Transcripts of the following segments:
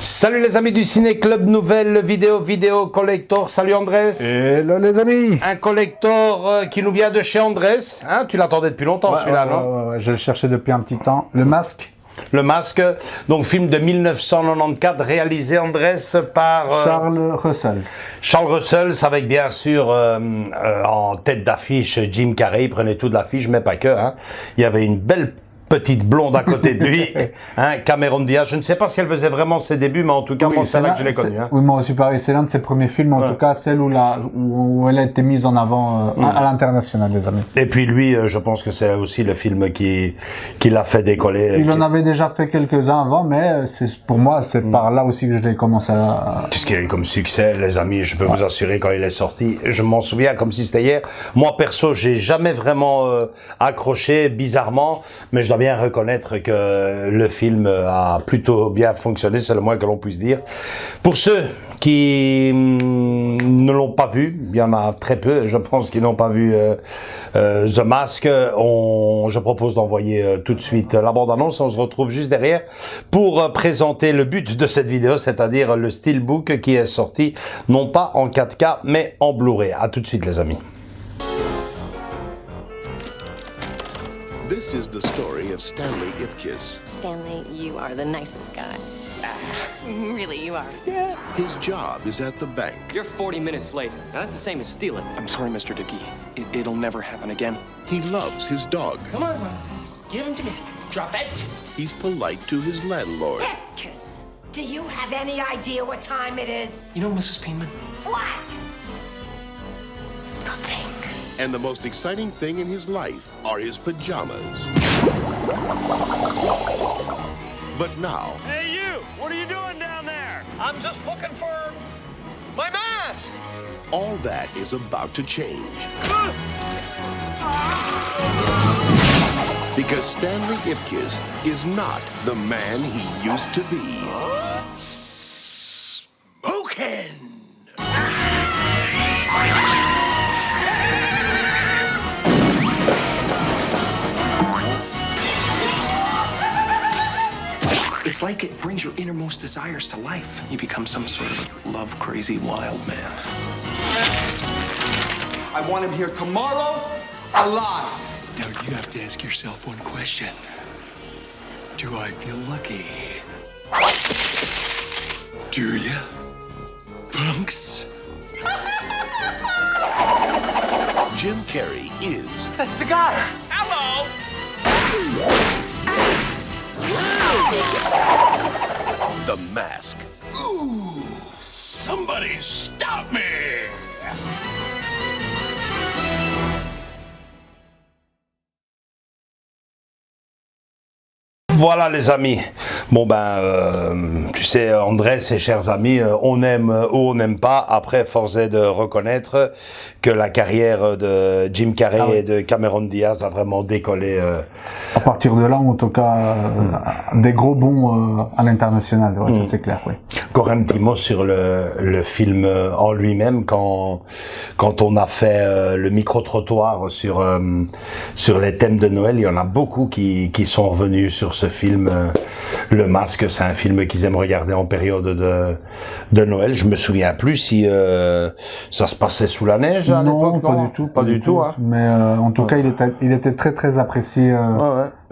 Salut les amis du Ciné Club, nouvelle vidéo collector. Salut Andrés. Hello les amis. Un collector qui nous vient de chez Andrés. Hein, tu l'attendais depuis longtemps celui-là, non? Ouais, je le cherchais depuis un petit temps. Le Masque. Le Masque, donc film de 1994 réalisé Andrés par Charles Russell. Charles Russell, avec bien sûr en tête d'affiche Jim Carrey. Il prenait tout de l'affiche, mais pas que. Hein. Il y avait une belle petite blonde à côté de lui, hein, Cameron Diaz. Je ne sais pas si elle faisait vraiment ses débuts, mais en tout cas, Oui, moi, c'est là que je l'ai connue. Hein. Oui, moi aussi, pareil, c'est l'un de ses premiers films, en tout cas, celle où elle a été mise en avant à l'international, les amis. Et puis lui, je pense que c'est aussi le film qui l'a fait décoller. Il en avait déjà fait quelques-uns avant, mais pour moi, c'est par là aussi que je l'ai commencé à... Qu'est-ce qu'il a eu comme succès, les amis? Je peux vous assurer, quand il est sorti, je m'en souviens comme si c'était hier. Moi, perso, j'ai jamais vraiment accroché, bizarrement, mais je dois bien reconnaître que le film a plutôt bien fonctionné, c'est le moins que l'on puisse dire. Pour ceux qui ne l'ont pas vu, il y en a très peu, je pense, qui n'ont pas vu The Mask, je propose d'envoyer tout de suite la bande-annonce. On se retrouve juste derrière pour présenter le but de cette vidéo, c'est-à-dire le Steelbook qui est sorti, non pas en 4K, mais en Blu-ray. À tout de suite, les amis. This is the story of Stanley Ipkiss. Stanley, you are the nicest guy. Really, you are. Yeah. His job is at the bank. You're 40 minutes late. Now that's the same as stealing. I'm sorry, Mr. Dickey. It'll never happen again. He loves his dog. Come on, give him to me. Drop it. He's polite to his landlord. Ipkiss, do you have any idea what time it is? You know, Mrs. Penman? What? Nothing. And the most exciting thing in his life are his pajamas. But now, Hey, you! What are you doing down there? I'm just looking for my mask. all that is about to change. Because Stanley Ipkiss is not the man he used to be. Smokin'! It's like it brings your innermost desires to life. You become some sort of love-crazy wild man. I want him here tomorrow, alive. Now you have to ask yourself one question. Do I feel lucky? Do ya? Punks? Jim Carrey is That's the guy. Hello! The Mask. Ooh, somebody stop me! Voilà les amis, bon tu sais Andrés et chers amis, on aime ou on n'aime pas, après force est de reconnaître que la carrière de Jim Carrey et de Cameron Diaz a vraiment décollé. À partir de là, en tout cas, des gros bons à l'international, ça c'est clair, oui. Encore un petit mot sur le film en lui-même, quand on a fait le micro-trottoir sur les thèmes de Noël, il y en a beaucoup qui sont revenus sur ce film. Le Masque, c'est un film qu'ils aiment regarder en période de Noël. Je me souviens plus si ça se passait sous la neige à l'époque. Non, pas du tout. Pas du tout. Hein. Mais en tout cas, il était très très apprécié.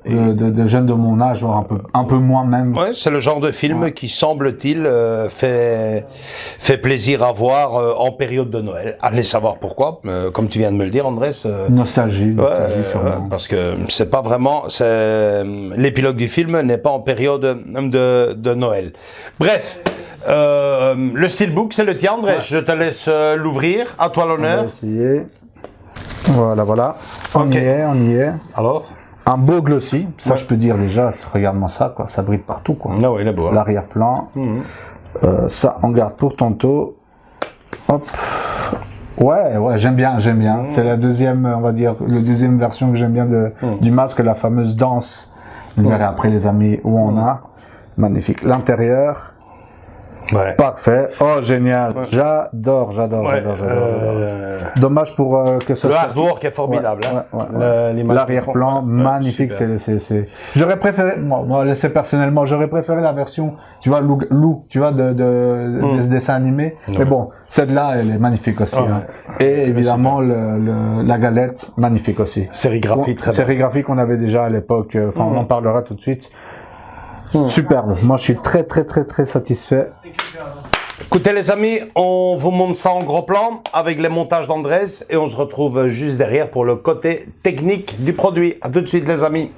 De jeunes de mon âge, voire un peu moins même. Ouais, c'est le genre de film qui, semble-t-il, fait plaisir à voir en période de Noël. Allez savoir pourquoi, comme tu viens de me le dire, Andrés. Nostalgie sûrement. Parce que c'est pas vraiment, l'épilogue du film n'est pas en période de Noël. Bref, le Steelbook, c'est le tien, Andrés. Je te laisse l'ouvrir. À toi On va l'honneur. essayer. Voilà, voilà. On Ok. y est, on y est. Alors? Un beau glossy, ça je peux dire déjà, regarde-moi ça, quoi, ça brille partout, quoi. Ah oui, il est beau. Hein. L'arrière-plan, ça on garde pour tantôt. Hop. Ouais, j'aime bien. C'est la deuxième, on va dire, la deuxième version que j'aime bien du masque, la fameuse danse. Vous verrez après les amis où on a. Magnifique. L'intérieur. Ouais. Parfait. Oh, génial. J'adore. Dommage pour que ça Le soit... hardwork est formidable. Ouais. L'image L'arrière-plan, de fond, magnifique. super. C'est... J'aurais préféré, moi, personnellement, j'aurais préféré la version, tu vois, Lou, tu vois, des dessins animés. Mais bon, celle-là, elle est magnifique aussi. Hein. Et évidemment, la galette, magnifique aussi. Sérigraphie, très bien. Sérigraphie qu'on avait déjà à l'époque. Enfin, on en parlera tout de suite. Superbe. Moi, je suis très satisfait. Écoutez les amis, on vous montre ça en gros plan avec les montages d'Andrés et on se retrouve juste derrière pour le côté technique du produit. À tout de suite les amis.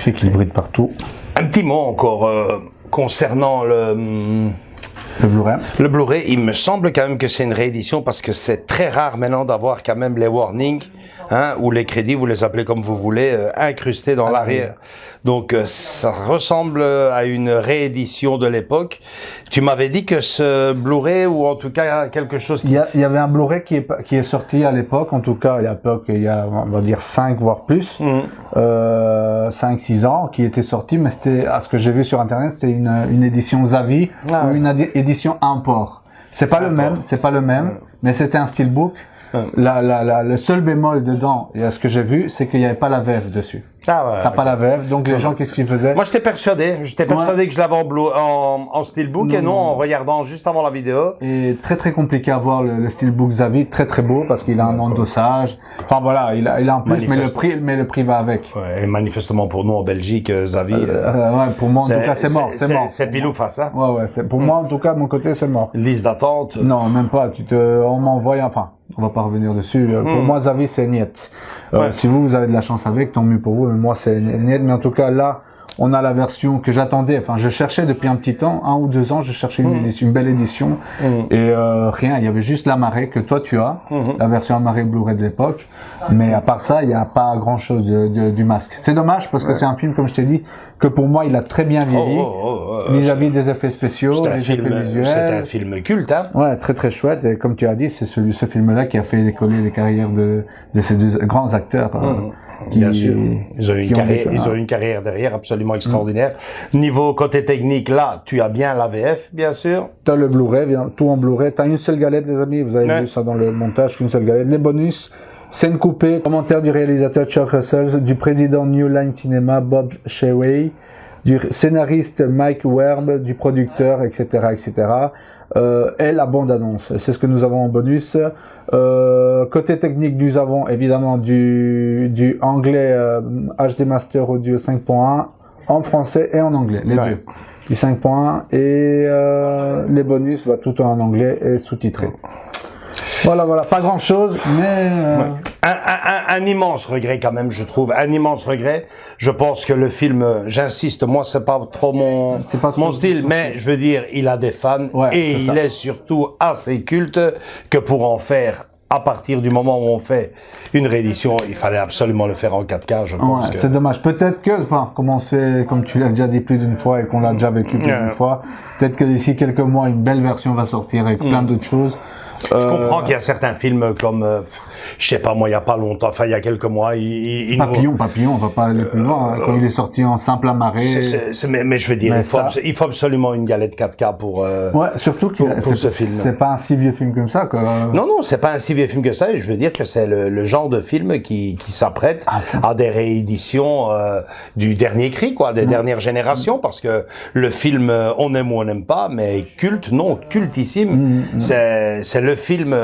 magnifique, il brille partout. Un petit mot encore concernant Le Blu-ray. le Blu-ray. Il me semble quand même que c'est une réédition parce que c'est très rare maintenant d'avoir quand même les warnings, ou les crédits, vous les appelez comme vous voulez, incrustés dans l'arrière. Donc ça ressemble à une réédition de l'époque. Tu m'avais dit que ce Blu-ray, ou en tout cas quelque chose qui... Il y avait un Blu-ray qui est sorti à l'époque, en tout cas à l'époque, il y a, on va dire 5 voire plus, 5-6 ans, qui était sorti, mais c'était, à ce que j'ai vu sur internet, c'était une édition Zavi, ou une édition import. C'est pas le même, mais c'était un steelbook. Le seul bémol dedans, et à ce que j'ai vu, c'est qu'il n'y avait pas la VF dessus. T'as pas la VF, donc les gens, qu'est-ce qu'ils faisaient? Moi, j'étais persuadé que je l'avais en steelbook, et non, en regardant juste avant la vidéo. Et très compliqué à voir le steelbook Zavi, très beau, parce qu'il a un endossage. Enfin voilà, il a un plus, mais le prix va avec. Ouais, et manifestement pour nous en Belgique, Zavi. Pour moi en tout cas, c'est mort. C'est pile ou face, hein. Ouais, pour moi en tout cas, de mon côté, c'est mort. Liste d'attente. Non, même pas. On m'envoie, enfin, on va pas revenir dessus. Pour moi, Zavi, c'est niet. Si vous avez de la chance avec, tant mieux pour vous. Mais moi, c'est niet. Mais en tout cas, là, on a la version que j'attendais. Enfin, je cherchais depuis un petit temps, 1 ou 2 ans, je cherchais une belle édition. Et rien, il y avait juste l'Amaré que toi tu as, la version Amaré Blu-ray de l'époque. Mais à part ça, il n'y a pas grand-chose du masque. C'est dommage parce que c'est un film, comme je t'ai dit, que pour moi, il a très bien vieilli vis-à-vis des effets spéciaux, des effets visuels. C'est un film culte, hein. Ouais, très chouette. Et comme tu as dit, c'est ce film-là qui a fait décoller les carrières de ces 2 grands acteurs. Bien sûr. Ils ont une carrière derrière absolument extraordinaire. Niveau côté technique, là, tu as bien la VF, bien sûr. T'as le Blu-ray, tout en Blu-ray. T'as une seule galette, les amis. Vous avez vu ça dans le montage, une seule galette. Les bonus, scène coupée, commentaire du réalisateur Chuck Russell, du président New Line Cinema Bob Sheway, du scénariste Mike Werb, du producteur, etc., etc. Et la bande-annonce. C'est ce que nous avons en bonus. Côté technique, nous avons évidemment du anglais HD Master Audio 5.1 en français et en anglais, les deux. Du 5.1 et les bonus, tout en anglais et sous-titré. Voilà, pas grand chose, mais un immense regret quand même, je trouve, un immense regret. Je pense que le film, j'insiste, moi c'est pas trop mon style, mais je veux dire, il a des fans et il est surtout assez culte que pour en faire. À partir du moment où on fait une réédition, il fallait absolument le faire en 4K, je pense. C'est dommage. Peut-être que, comme tu l'as déjà dit plus d'une fois et qu'on l'a déjà vécu plus d'une fois, peut-être que d'ici quelques mois, une belle version va sortir avec plein d'autres choses. Je comprends qu'il y a certains films comme, je sais pas moi, il y a pas longtemps, enfin il y a quelques mois, Papillon, on va pas aller plus loin. Quand il est sorti en simple amarré. Mais je veux dire, il faut absolument une galette 4K pour surtout pour ce film. C'est pas un si vieux film comme ça, quoi. Non, c'est pas un si vieux film que ça. Et je veux dire que c'est le genre de film qui s'apprête à des rééditions du dernier cri, quoi, des dernières générations, parce que le film, on aime ou on n'aime pas, mais cultissime. C'est le film,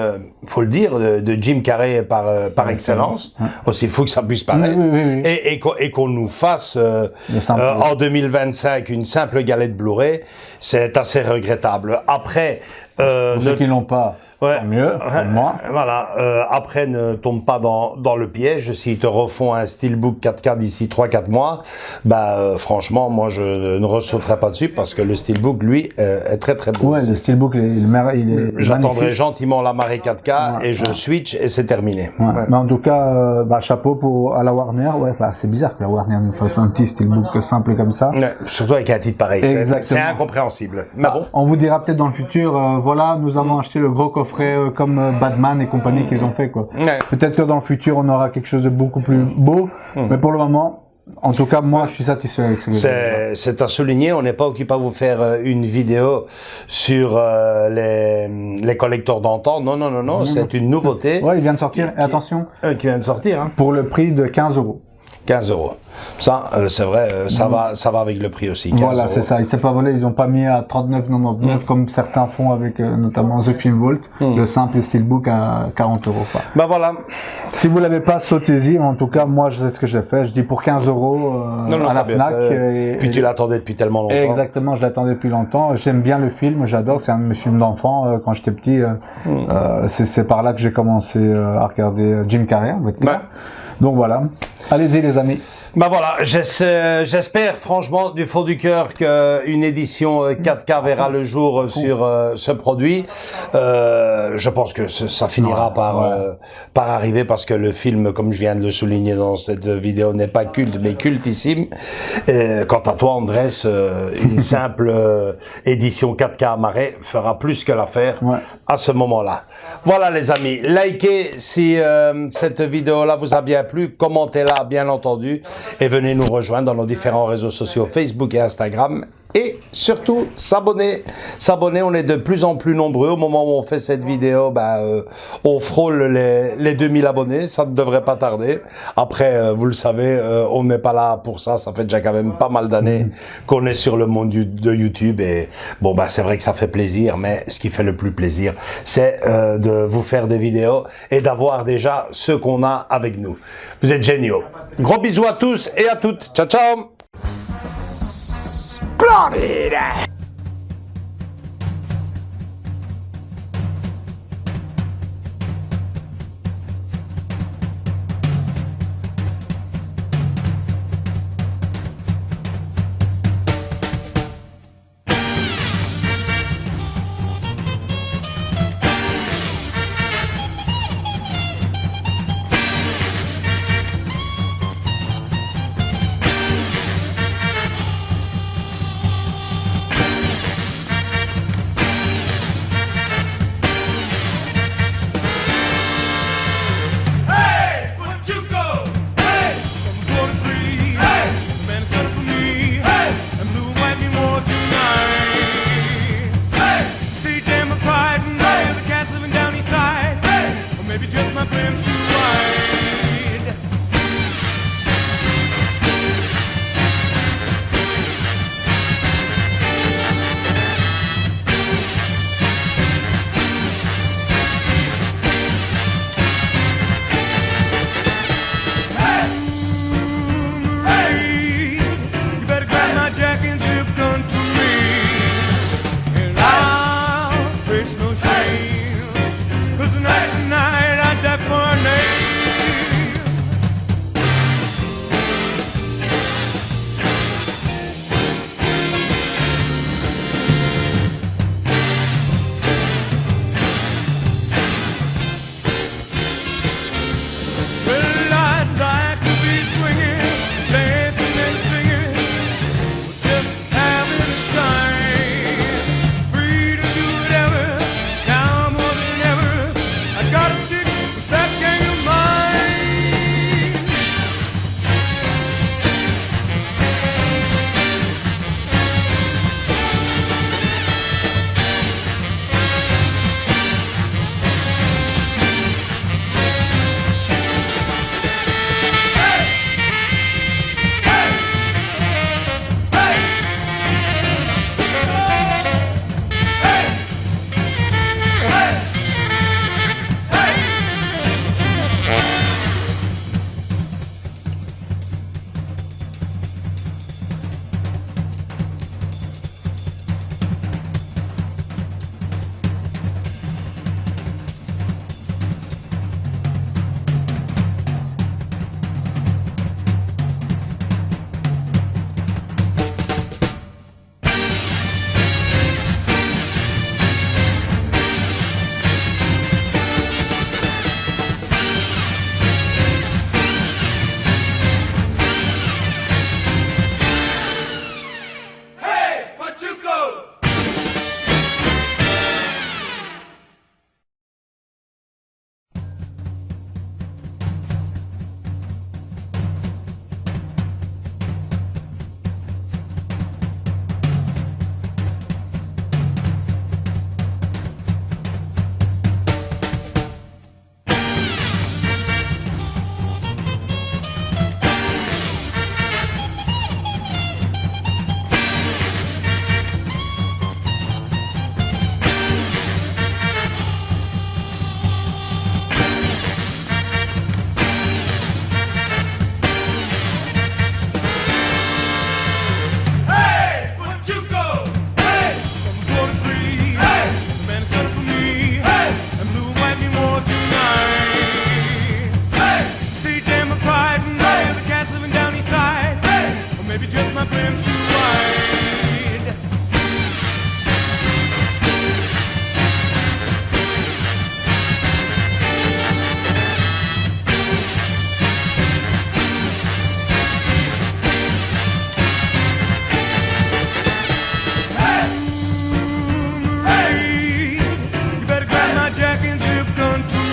faut le dire, de Jim Carrey par excellence, aussi fou que ça puisse paraître, et qu'on nous fasse en 2025 une simple galette Blu-ray, c'est assez regrettable. Après, pour ceux qui l'ont pas, tant mieux, pour moi. Voilà. Après, ne tombe pas dans le piège. S'ils te refont un steelbook 4K d'ici 3-4 mois, franchement, moi, je ne ressauterai pas dessus parce que le steelbook, lui, est très beau. Ouais, le steelbook, il est j'attendrai gentiment la marée 4K et je switch et c'est terminé. Mais en tout cas, chapeau à la Warner. C'est bizarre que la Warner nous fasse un petit steelbook simple comme ça. Surtout avec un titre pareil. C'est incompréhensible. Mais bon. On vous dira peut-être dans le futur, nous avons acheté le gros coffret comme Batman et compagnie qu'ils ont fait, quoi. Peut-être que dans le futur on aura quelque chose de beaucoup plus beau, mais pour le moment, en tout cas, moi, je suis satisfait avec ce C'est à souligner. On n'est pas occupé à vous faire une vidéo sur les collecteurs d'antan. Non. C'est une nouveauté. Ouais, il vient de sortir. Et attention. Qui vient de sortir, hein. Pour le prix de 15 €. 15 €. Ça, c'est vrai, ça va avec le prix aussi. Voilà, c'est ça. Il s'est pas volé. Ils ont pas mis à 39,99 comme certains font avec notamment The Film Vault, le simple steelbook à 40 €. Voilà. Si vous l'avez pas, sautez-y. En tout cas, moi, je sais ce que j'ai fait. Je dis pour 15 € à la Fnac. Puis tu l'attendais depuis tellement longtemps. Exactement, je l'attendais depuis longtemps. J'aime bien le film. J'adore. C'est un de mes films d'enfant quand j'étais petit. C'est par là que j'ai commencé à regarder Jim Carrey. Donc voilà. Allez-y les amis. Ben voilà, j'espère franchement du fond du cœur qu'une édition 4K verra le jour sur ce produit. Je pense que ça finira par arriver parce que le film, comme je viens de le souligner dans cette vidéo, n'est pas culte mais cultissime. Quant à toi, Andrés, une simple édition 4K amarrée fera plus que l'affaire à ce moment-là. Voilà les amis, likez si cette vidéo-là vous a bien plu, commentez-la bien entendu et venez nous rejoindre dans nos différents réseaux sociaux Facebook et Instagram. Et surtout, s'abonner. S'abonner, on est de plus en plus nombreux. Au moment où on fait cette vidéo, on frôle les 2000 abonnés. Ça ne devrait pas tarder. Après, vous le savez, on n'est pas là pour ça. Ça fait déjà quand même pas mal d'années qu'on est sur le monde de YouTube. Et bon, c'est vrai que ça fait plaisir. Mais ce qui fait le plus plaisir, c'est de vous faire des vidéos et d'avoir déjà ce qu'on a avec nous. Vous êtes géniaux. Gros bisous à tous et à toutes. Ciao, ciao. Splendid!